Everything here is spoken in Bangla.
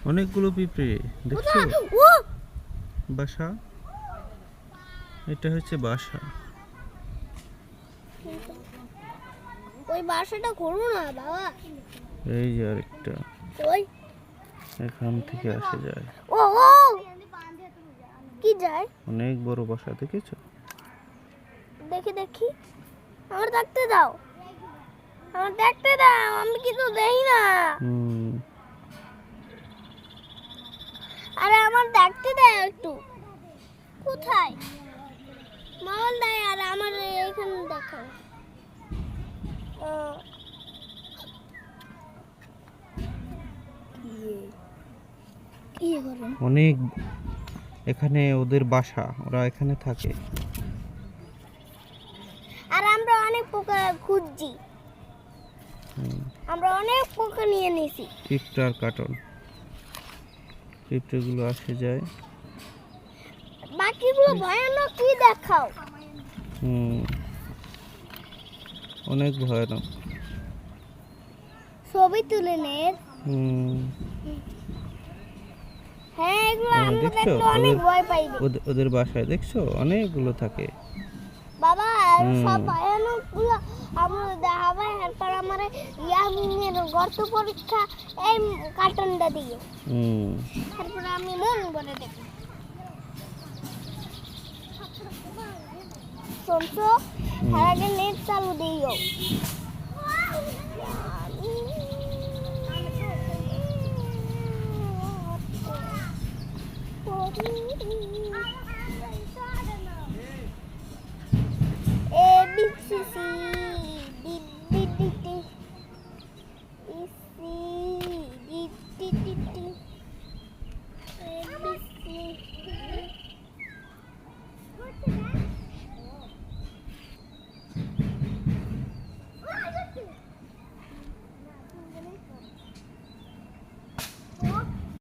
অনেকগুলো পিঁপড়ে দেখছো? ও বাসা, এটা হচ্ছে বাসা। ওই বাসাটা করবো না বাবা। এই যে আরেকটা, ওই এখান থেকে আসে যায়। ও ও কি যায়? অনেক বড় বাসা, দেখেছো? দেখি দেখি, আমার দেখতে দাও, আমার দেখতে দাও, আমি কিছু দেই না। হুম, আরে আমার দেখতে দাও একটু। কোথায় মাল দেয়? আর আমার এখানে দেখো। কি করেন? অনেক, এখানে ওদের বাসা, ওরা এখানে থাকে। আর আমরা অনেক পোকা খুঁজছি, আমরা অনেক পোকা নিয়ে নিছি। পিঁপড়ার কার্টন, পিঁপড়েগুলো আসে যায়। বাকিগুলো ভয়ানক, কি দেখাও? হুম, অনেক ভয়ানক। ছবি তুলে নে। হুম, হ্যাঁ, এগুলো আমরা দেখছো দেখলে অনেক ভয় পাইবে। ওদের বাসায় দেখছো অনেকগুলো থাকে। বাবা সব ভয়ানক গুলো আমরা দেখাবো, এরপর আমার ইয়ামিনের গর্ত পরীক্ষা এই কার্টনটা দিয়ে। তারপর আমি মন ভরে দেখি। শুনছো, তার আগে নেট চালু দিও।